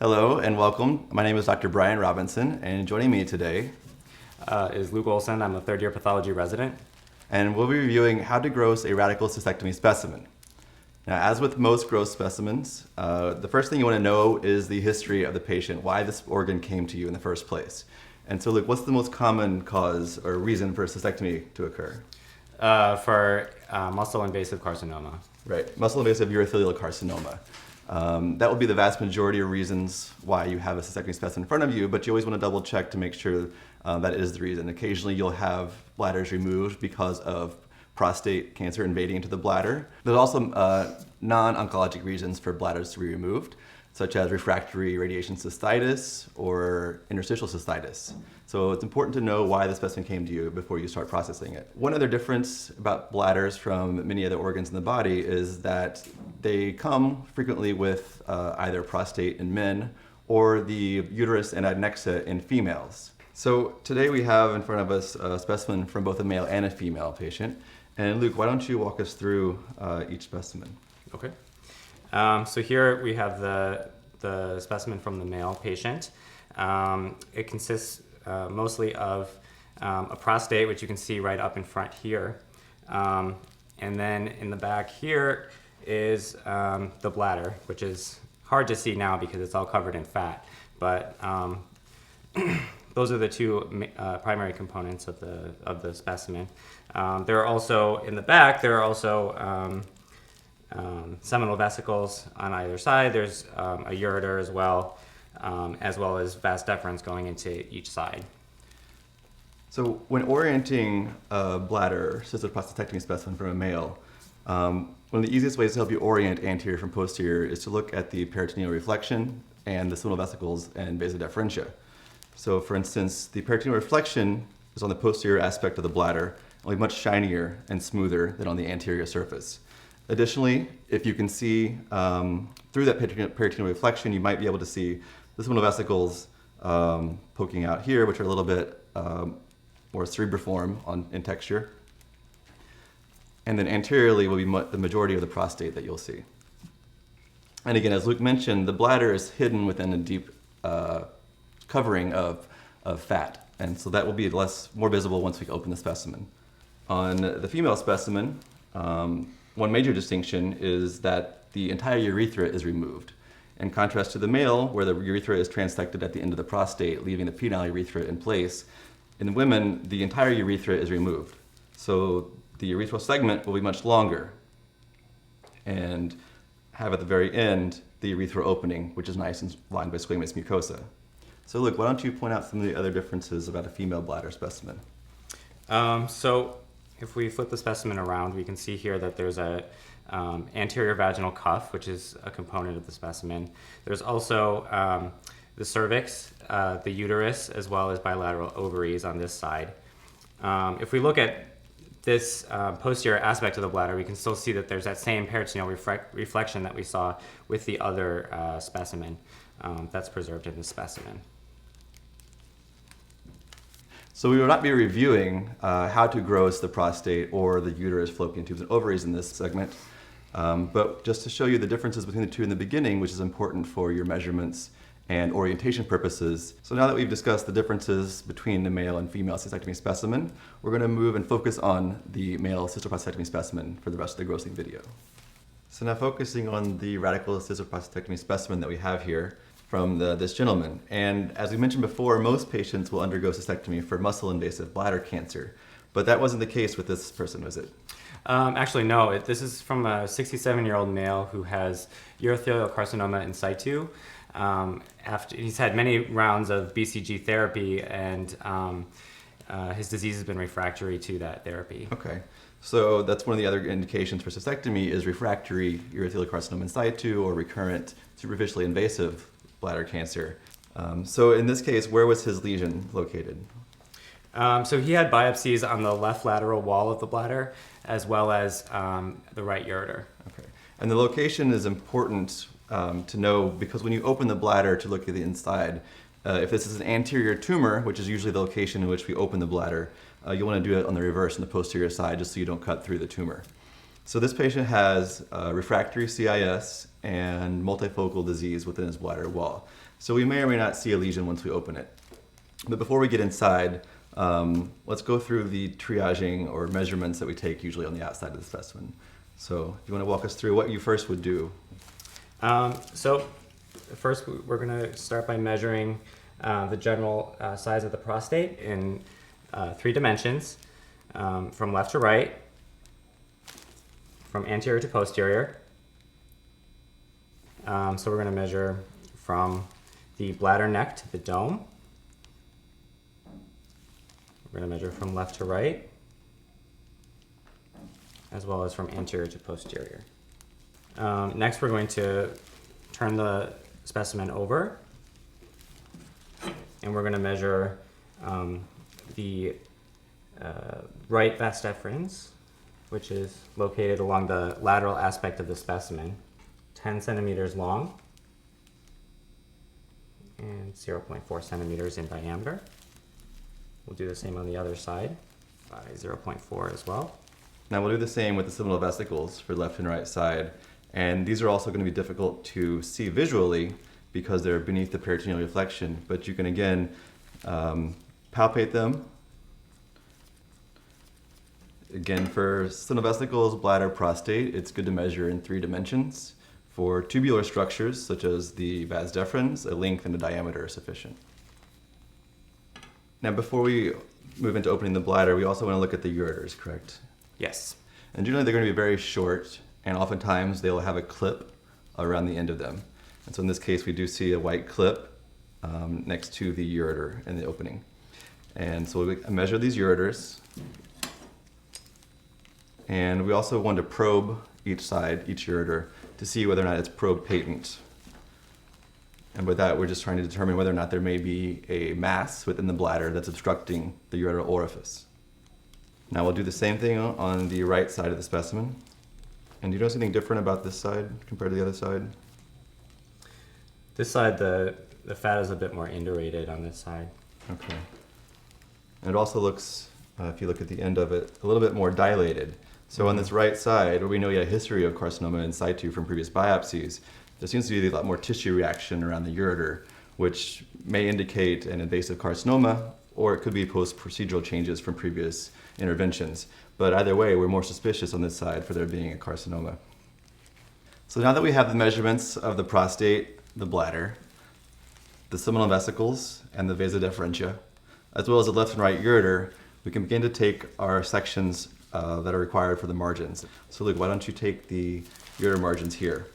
Hello and welcome. My name is Dr. Brian Robinson, and joining me today is Luke Olson. I'm a third-year pathology resident. And we'll be reviewing how to gross a radical cystectomy specimen. Now, as with most gross specimens, the first thing you want to know is the history of the patient, why this organ came to you in the first place. And so, Luke, what's the most common cause or reason for a cystectomy to occur? For muscle-invasive carcinoma. Right, muscle-invasive urothelial carcinoma. That will be the vast majority of reasons why you have a cystectomy specimen in front of you, but you always want to double check to make sure that is the reason. Occasionally you'll have bladders removed because of prostate cancer invading into the bladder. There's also non-oncologic reasons for bladders to be removed, such as refractory radiation cystitis or interstitial cystitis. So it's important to know why the specimen came to you before you start processing it. One other difference about bladders from many other organs in the body is that they come frequently with either prostate in men or the uterus and adnexa in females. So today we have in front of us a specimen from both a male and a female patient. And Luke, why don't you walk us through each specimen? Okay. So here we have the specimen from the male patient. It consists mostly of a prostate, which you can see right up in front here. And then in the back here is the bladder, which is hard to see now because it's all covered in fat. But those are the two primary components of the specimen. There are also, in the back, there are also seminal vesicles on either side. There's a ureter as well as vas deferens going into each side. So when orienting a bladder cystic prostatectomy specimen from a male, one of the easiest ways to help you orient anterior from posterior is to look at the peritoneal reflection and the seminal vesicles and vasa deferentia. So for instance, the peritoneal reflection is on the posterior aspect of the bladder, only much shinier and smoother than on the anterior surface. Additionally, if you can see through that peritoneal reflection, you might be able to see the seminal vesicles poking out here, which are a little bit more cerebriform in texture. And then anteriorly will be the majority of the prostate that you'll see. And again, as Luke mentioned, the bladder is hidden within a deep covering of fat. And so that will be more visible once we open the specimen. On the female specimen, one major distinction is that the entire urethra is removed. In contrast to the male, where the urethra is transected at the end of the prostate, leaving the penile urethra in place, in the women, the entire urethra is removed. So the urethral segment will be much longer and have at the very end the urethral opening, which is nice and lined by squamous mucosa. So Luke, why don't you point out some of the other differences about a female bladder specimen? So if we flip the specimen around, we can see here that there's a anterior vaginal cuff, which is a component of the specimen. There's also the cervix, the uterus, as well as bilateral ovaries on this side. If we look at this posterior aspect of the bladder, we can still see that there's that same peritoneal reflection that we saw with the other specimen that's preserved in this specimen. So we will not be reviewing how to gross the prostate or the uterus, fallopian tubes, and ovaries in this segment, but just to show you the differences between the two in the beginning, which is important for your measurements and orientation purposes. So now that we've discussed the differences between the male and female cystectomy specimen, we're going to move and focus on the male cystoprostatectomy specimen for the rest of the grossing video. So now focusing on the Radicalist cystoprostatectomy specimen that we have here from this gentleman. And as we mentioned before, most patients will undergo cystectomy for muscle-invasive bladder cancer, but that wasn't the case with this person, was it? Actually, no. This is from a 67-year-old male who has urothelial carcinoma in situ. After he's had many rounds of BCG therapy, and his disease has been refractory to that therapy. Okay, so that's one of the other indications for cystectomy is refractory urothelial carcinoma in situ or recurrent superficially invasive bladder cancer. So in this case, where was his lesion located? So he had biopsies on the left lateral wall of the bladder, as well as the right ureter. Okay, and the location is important to know because when you open the bladder to look at the inside, if this is an anterior tumor, which is usually the location in which we open the bladder, you want to do it on the reverse, on the posterior side, just so you don't cut through the tumor. So this patient has refractory CIS and multifocal disease within his bladder wall. So we may or may not see a lesion once we open it. But before we get inside, let's go through the triaging or measurements that we take usually on the outside of the specimen. So if you want to walk us through what you first would do. So first we're going to start by measuring the general size of the prostate in 3 dimensions, from left to right, from anterior to posterior. So we're going to measure from the bladder neck to the dome. We're going to measure from left to right, as well as from anterior to posterior. Next, we're going to turn the specimen over, and we're going to measure the right vas deferens, which is located along the lateral aspect of the specimen, 10 centimeters long and 0.4 centimeters in diameter. We'll do the same on the other side by 0.4 as well. Now we'll do the same with the seminal vesicles for left and right side. And these are also going to be difficult to see visually because they're beneath the peritoneal reflection. But you can again palpate them. Again, for seminal vesicles, bladder, prostate, it's good to measure in 3 dimensions. For tubular structures, such as the vas deferens, a length and a diameter are sufficient. Now, before we move into opening the bladder, we also want to look at the ureters, correct? Yes. And generally, they're going to be very short, and oftentimes they'll have a clip around the end of them. And so in this case, we do see a white clip next to the ureter in the opening. And so we measure these ureters. And we also want to probe each side, each ureter, to see whether or not it's probe patent. And with that, we're just trying to determine whether or not there may be a mass within the bladder that's obstructing the ureteral orifice. Now we'll do the same thing on the right side of the specimen. And do you notice anything different about this side compared to the other side? This side, the fat is a bit more indurated on this side. Okay. And it also looks, if you look at the end of it, a little bit more dilated. So on this right side, where we know you had a history of carcinoma in situ from previous biopsies, there seems to be a lot more tissue reaction around the ureter, which may indicate an invasive carcinoma, or it could be post-procedural changes from previous interventions. But either way, we're more suspicious on this side for there being a carcinoma. So now that we have the measurements of the prostate, the bladder, the seminal vesicles, and the vasa deferentia, as well as the left and right ureter, we can begin to take our sections that are required for the margins. So Luke, why don't you take the ureter margins here?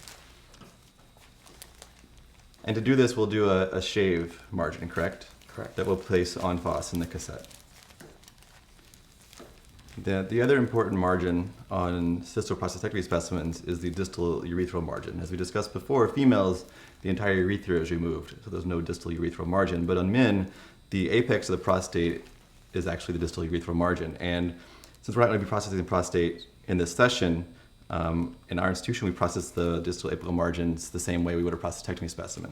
And to do this, we'll do a shave margin, correct? Correct. That we'll place en face in the cassette. The other important margin on cystoprostatectomy specimens is the distal urethral margin. As we discussed before, females, the entire urethra is removed, so there's no distal urethral margin. But on men, the apex of the prostate is actually the distal urethral margin. And since we're not going to be processing the prostate in this session, in our institution, we process the distal apical margins the same way we would a prostatectomy specimen.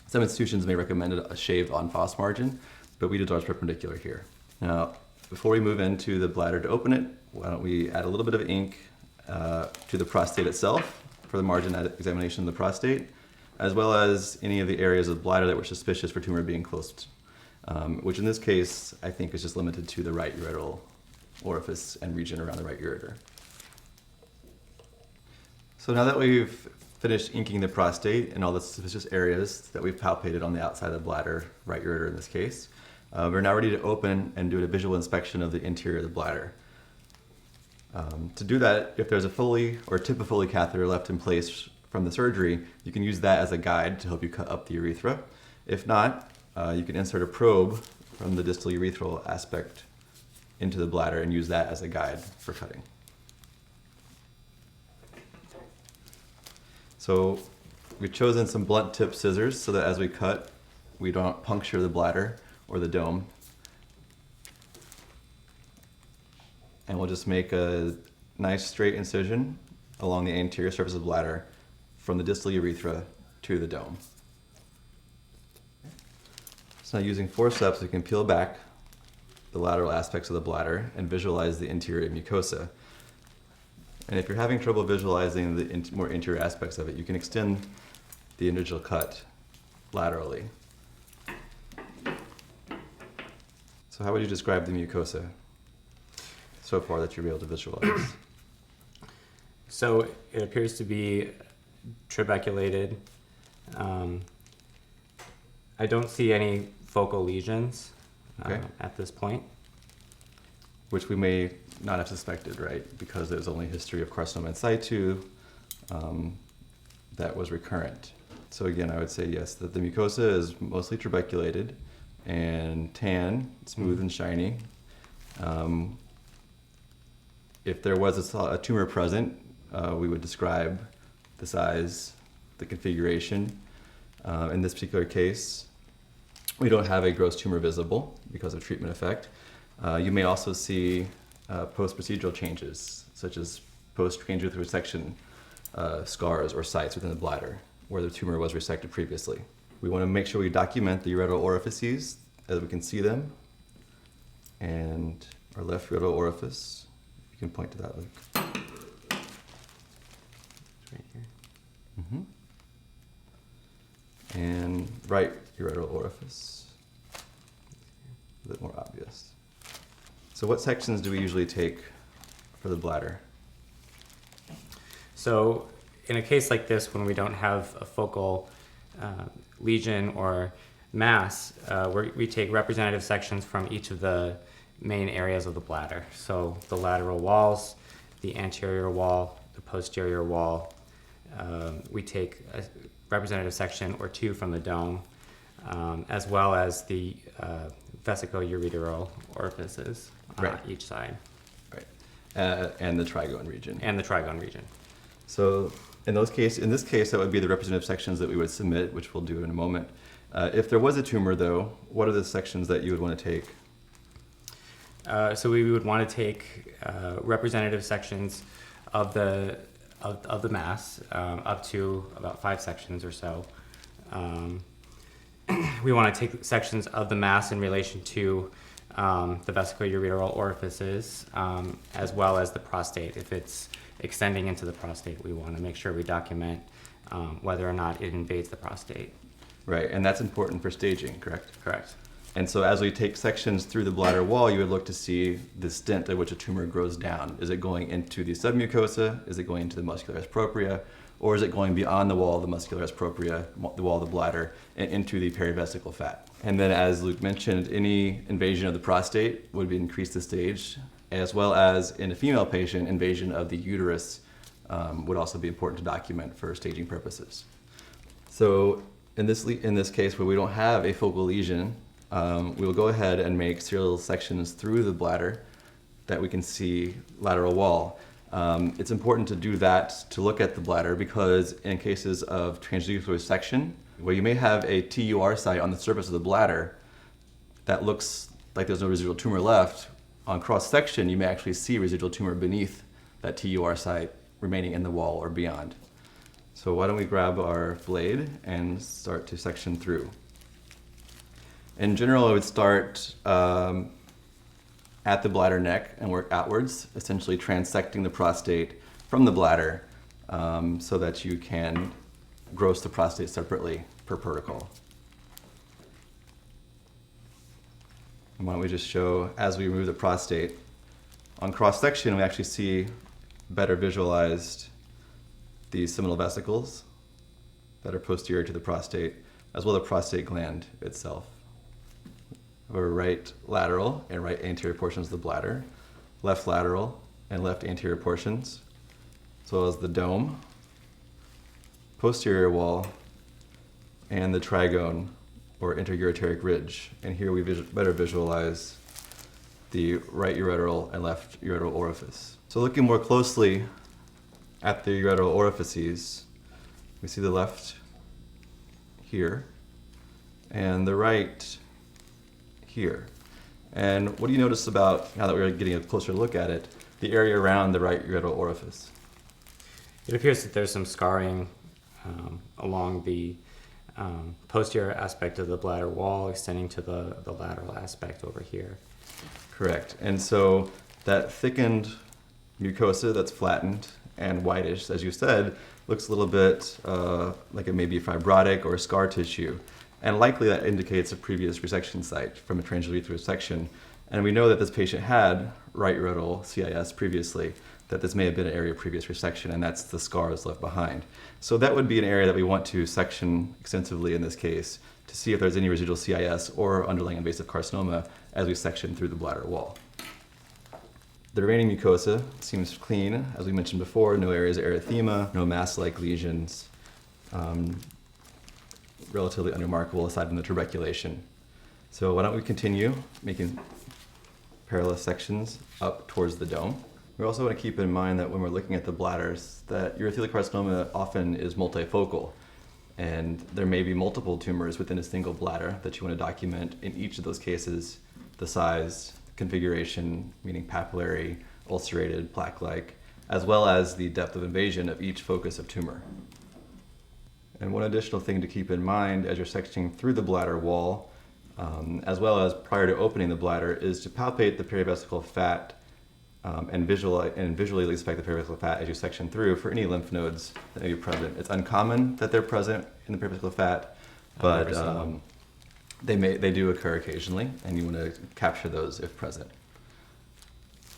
Some institutions may recommend a shaved en face margin, but we did ours perpendicular here. Now, before we move into the bladder to open it, why don't we add a little bit of ink to the prostate itself for the margin examination of the prostate, as well as any of the areas of the bladder that were suspicious for tumor being closed, which in this case, I think is just limited to the right ureteral orifice and region around the right ureter. So now that we've finished inking the prostate and all the suspicious areas that we've palpated on the outside of the bladder, right ureter in this case, we're now ready to open and do a visual inspection of the interior of the bladder. To do that, if there's a Foley or tip of Foley catheter left in place from the surgery, you can use that as a guide to help you cut up the urethra. If not, you can insert a probe from the distal urethral aspect into the bladder and use that as a guide for cutting. So we've chosen some blunt tip scissors so that as we cut, we don't puncture the bladder or the dome. And we'll just make a nice straight incision along the anterior surface of the bladder from the distal urethra to the dome. So now using forceps, we can peel back the lateral aspects of the bladder and visualize the interior mucosa. And if you're having trouble visualizing the more interior aspects of it, you can extend the individual cut laterally. So how would you describe the mucosa so far that you're able to visualize? So it appears to be trabeculated. I don't see any focal lesions Okay. at this point. Which we may not have suspected, right? Because there's only history of carcinoma in situ that was recurrent. So again, I would say yes, that the mucosa is mostly trabeculated and tan, smooth and shiny. If there was a tumor present, we would describe the size, the configuration. In this particular case, we don't have a gross tumor visible because of treatment effect. You may also see post-procedural changes, such as post-transmural resection scars or sites within the bladder where the tumor was resected previously. We want to make sure we document the ureteral orifices as we can see them. And our left ureteral orifice, you can point to that, Luke. It's right here. Mm-hmm. And right ureteral orifice, a bit more obvious. So what sections do we usually take for the bladder? So in a case like this, when we don't have a focal lesion or mass, we take representative sections from each of the main areas of the bladder. So the lateral walls, the anterior wall, the posterior wall. We take a representative section or two from the dome, as well as the vesicoureteral orifices on Right. each side. Right. And the trigone region. And the trigone region. So in this case, that would be the representative sections that we would submit, which we'll do in a moment. If there was a tumor, though, what are the sections that you would want to take? So we would want to take representative sections of the mass, up to about 5 sections or so. We want to take sections of the mass in relation to the vesicoureteral orifices, as well as the prostate. If it's extending into the prostate, we want to make sure we document whether or not it invades the prostate. Right, and that's important for staging, correct? Correct. And so as we take sections through the bladder wall, you would look to see the extent at which a tumor grows down. Is it going into the submucosa? Is it going into the muscularis propria? Or is it going beyond the wall of the muscularis propria, the wall of the bladder, and into the perivesical fat? And then, as Luke mentioned, any invasion of the prostate would increase the stage, as well as in a female patient, invasion of the uterus would also be important to document for staging purposes. So in this case, where we don't have a focal lesion, we will go ahead and make serial sections through the bladder that we can see lateral wall. It's important to do that to look at the bladder because in cases of transmural resection, where you may have a TUR site on the surface of the bladder that looks like there's no residual tumor left, on cross-section you may actually see residual tumor beneath that TUR site remaining in the wall or beyond. So why don't we grab our blade and start to section through. In general, I would start at the bladder neck and work outwards, essentially transecting the prostate from the bladder so that you can gross the prostate separately per protocol. And why don't we just show, as we remove the prostate, on cross-section we actually see better visualized the seminal vesicles that are posterior to the prostate, as well as the prostate gland itself. Our right lateral and right anterior portions of the bladder, left lateral and left anterior portions, as well as the dome, posterior wall, and the trigone or interureteric ridge. And here we better visualize the right ureteral and left ureteral orifice. So looking more closely at the ureteral orifices, we see the left here and the right here. And what do you notice about, now that we're getting a closer look at it, the area around the right ureteral orifice? It appears that there's some scarring along the posterior aspect of the bladder wall, extending to the lateral aspect over here. Correct. And so that thickened mucosa that's flattened and whitish, as you said, looks a little bit like it may be fibrotic or scar tissue. and likely that indicates a previous resection site from a transurethral resection. And we know that this patient had right ureteral CIS previously, that this may have been an area of previous resection, and that's the scars left behind. So that would be an area that we want to section extensively in this case to see if there's any residual CIS or underlying invasive carcinoma as we section through the bladder wall. The remaining mucosa seems clean, as we mentioned before, no areas of erythema, no mass-like lesions, relatively unremarkable aside from the tuberculation. So why don't we continue making parallel sections up towards the dome. We also want to keep in mind that when we're looking at the bladders, that urothelial carcinoma often is multifocal, and there may be multiple tumors within a single bladder that you want to document in each of those cases, the size, configuration, meaning papillary, ulcerated, plaque-like, as well as the depth of invasion of each focus of tumor. And one additional thing to keep in mind as you're sectioning through the bladder wall, as well as prior to opening the bladder, is to palpate the perivesical fat and visually inspect the perivesical fat as you section through for any lymph nodes that may be present. It's uncommon that they're present in the perivesical fat, but they do occur occasionally, and you want to capture those if present.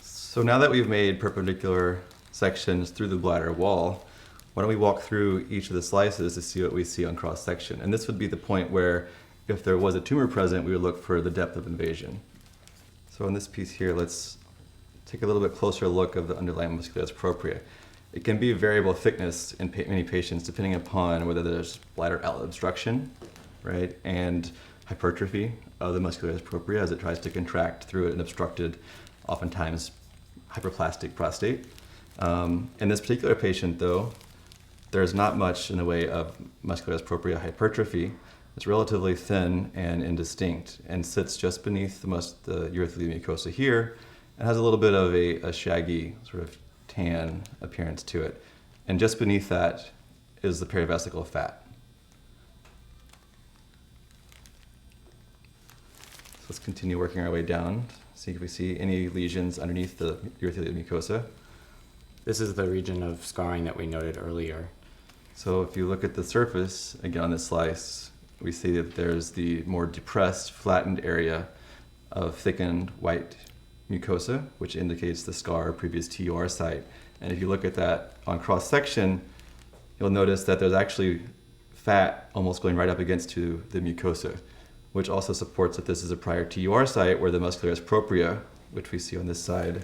So now that we've made perpendicular sections through the bladder wall, why don't we walk through each of the slices to see what we see on cross-section? And this would be the point where, if there was a tumor present, we would look for the depth of invasion. So in this piece here, let's take a little bit closer look of the underlying musculatus propria. It can be variable thickness in many patients depending upon whether there's bladder outlet obstruction, right, and hypertrophy of the musculatus propria as it tries to contract through an obstructed, oftentimes hyperplastic prostate. In this particular patient, though, there's not much in the way of musculatus propria hypertrophy. It's relatively thin and indistinct and sits just beneath the urothelial mucosa here and has a little bit of a shaggy sort of tan appearance to it. And just beneath that is the perivesical fat. So let's continue working our way down, see if we see any lesions underneath the urothelial mucosa. This is the region of scarring that we noted earlier. So if you look at the surface, again on this slice, we see that there's the more depressed, flattened area of thickened white mucosa, which indicates the scar or previous TUR site. And if you look at that on cross-section, you'll notice that there's actually fat almost going right up against to the mucosa, which also supports that this is a prior TUR site where the musculatus propria, which we see on this side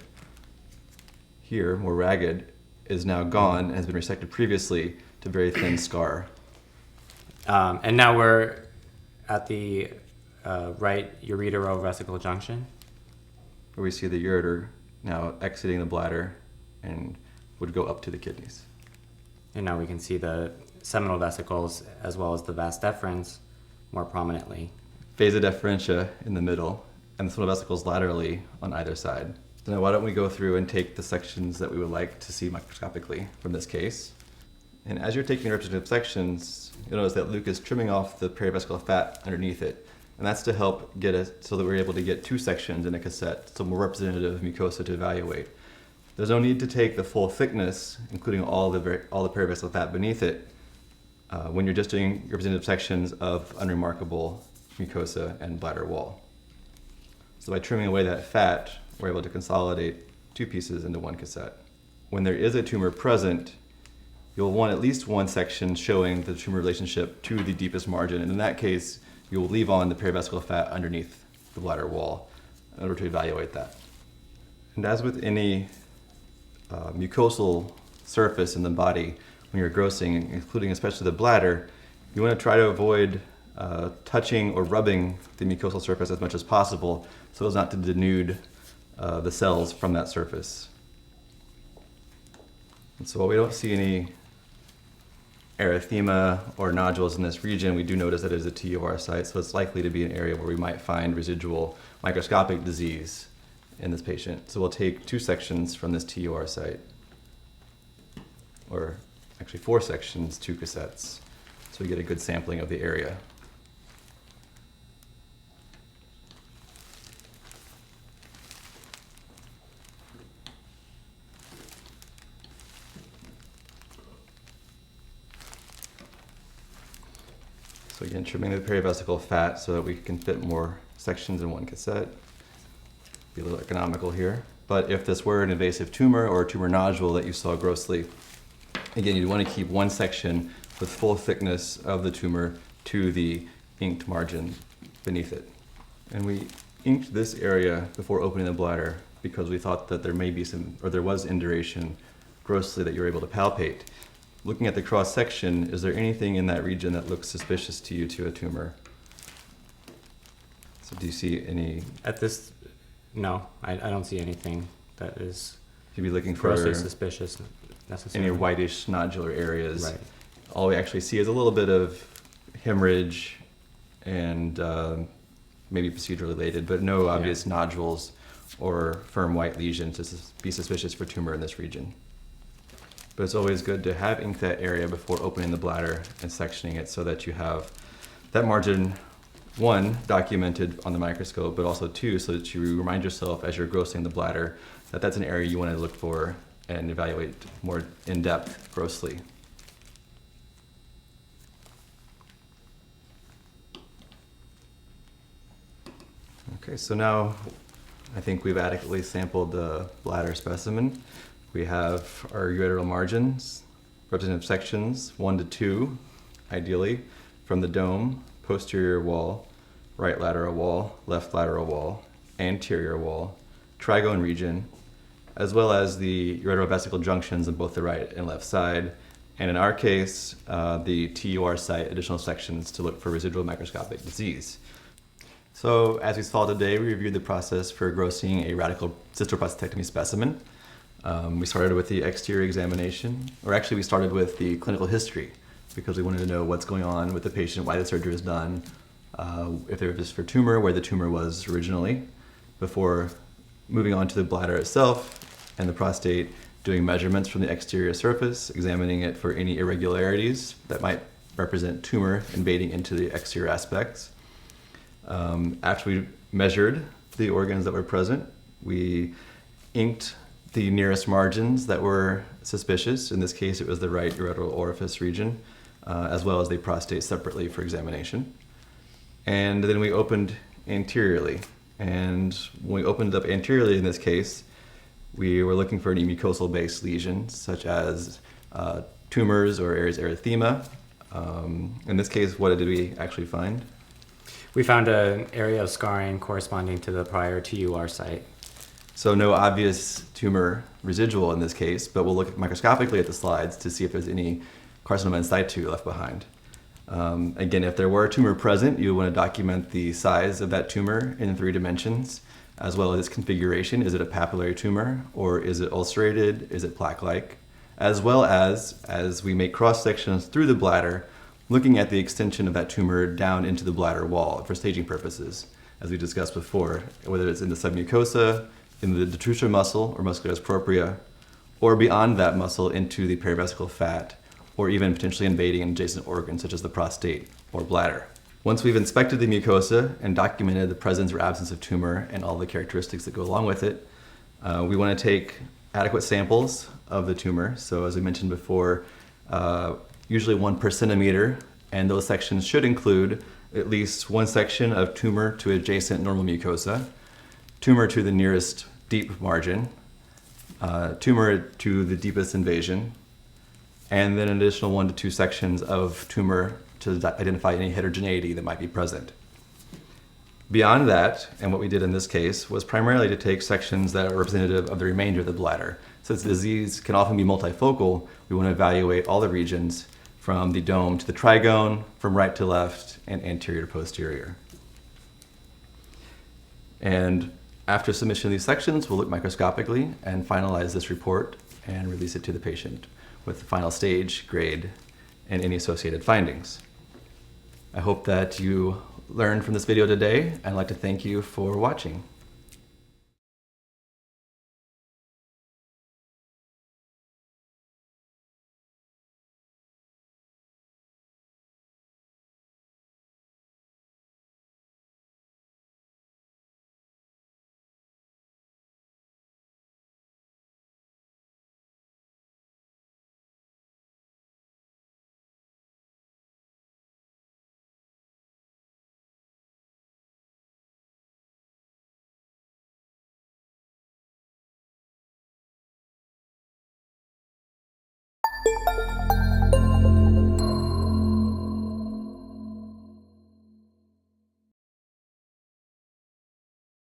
here, more ragged, is now gone and has been resected previously to very thin scar. And now we're at the right ureterovesical junction. Where we see the ureter now exiting the bladder and would go up to the kidneys. And now we can see the seminal vesicles as well as the vas deferens more prominently. Vasa deferentia in the middle, and the seminal vesicles laterally on either side. So now why don't we go through and take the sections that we would like to see microscopically from this case. And as you're taking representative sections, you'll notice that Luke is trimming off the perivesical fat underneath it. And that's to help get it so that we're able to get two sections in a cassette, so more representative mucosa to evaluate. There's no need to take the full thickness, including all the perivesical fat beneath it, when you're just doing representative sections of unremarkable mucosa and bladder wall. So by trimming away that fat, we're able to consolidate two pieces into one cassette. When there is a tumor present, you'll want at least one section showing the tumor relationship to the deepest margin. And in that case, you will leave on the perivesical fat underneath the bladder wall in order to evaluate that. And as with any mucosal surface in the body, when you're grossing, including especially the bladder, you want to try to avoid touching or rubbing the mucosal surface as much as possible so as not to denude the cells from that surface. And so while we don't see any erythema or nodules in this region, we do notice that it is a TUR site, so it's likely to be an area where we might find residual microscopic disease in this patient. So we'll take two sections from this TUR site, or actually 4 sections, 2 cassettes, so we get a good sampling of the area. So again, trimming the perivesical fat so that we can fit more sections in one cassette. Be a little economical here. But if this were an invasive tumor or a tumor nodule that you saw grossly, again, you'd want to keep one section with full thickness of the tumor to the inked margin beneath it. And we inked this area before opening the bladder because we thought that there may be some, or there was induration grossly that you were able to palpate. Looking at the cross section, is there anything in that region that looks suspicious to you to a tumor? So do you see any? At this, no, I don't see anything that is You'd be looking for grossly suspicious necessarily. any whitish nodular areas. Right. All we actually see is a little bit of hemorrhage and maybe procedure related, but no obvious nodules or firm white lesions to be suspicious for tumor in this region. But it's always good to have inked that area before opening the bladder and sectioning it so that you have that margin, one, documented on the microscope, but also two, so that you remind yourself as you're grossing the bladder that that's an area you want to look for and evaluate more in depth grossly. Okay, so now I think we've adequately sampled the bladder specimen. We have our ureteral margins, representative sections, 1 to 2, ideally, from the dome, posterior wall, right lateral wall, left lateral wall, anterior wall, trigone region, as well as the ureterovesical junctions on both the right and left side, and in our case, the TUR site additional sections to look for residual microscopic disease. So as we saw today, we reviewed the process for grossing a radical cystoprostatectomy specimen. We started with the exterior examination, or actually we started with the clinical history because we wanted to know what's going on with the patient, why the surgery was done, if there was for tumor, where the tumor was originally, before moving on to the bladder itself and the prostate, doing measurements from the exterior surface, examining it for any irregularities that might represent tumor invading into the exterior aspects. After we measured the organs that were present, we inked the nearest margins that were suspicious. In this case, it was the right ureteral orifice region, as well as the prostate separately for examination. And then we opened anteriorly. And when we opened up anteriorly in this case, we were looking for any mucosal-based lesions, such as tumors or areas of erythema. In this case, what did we actually find? We found an area of scarring corresponding to the prior TUR site. So no obvious tumor residual in this case, but we'll look microscopically at the slides to see if there's any carcinoma in situ left behind. Again, if there were a tumor present, you want to document the size of that tumor in 3 dimensions, as well as its configuration. Is it a papillary tumor, or is it ulcerated? Is it plaque-like? As well as we make cross-sections through the bladder, looking at the extension of that tumor down into the bladder wall for staging purposes, as we discussed before, whether it's in the submucosa, in the detrusor muscle or muscularis propria, or beyond that muscle into the perivesical fat, or even potentially invading adjacent organs such as the prostate or bladder. Once we've inspected the mucosa and documented the presence or absence of tumor and all the characteristics that go along with it, we want to take adequate samples of the tumor. So as we mentioned before, usually 1 per centimeter, and those sections should include at least 1 section of tumor to adjacent normal mucosa, tumor to the nearest deep margin, tumor to the deepest invasion, and then an additional 1 to 2 sections of tumor to identify any heterogeneity that might be present. Beyond that, and what we did in this case, was primarily to take sections that are representative of the remainder of the bladder. Since the disease can often be multifocal, we want to evaluate all the regions from the dome to the trigone, from right to left, and anterior to posterior. And after submission of these sections, we'll look microscopically and finalize this report and release it to the patient with the final stage, grade, and any associated findings. I hope that you learned from this video today, and I'd like to thank you for watching.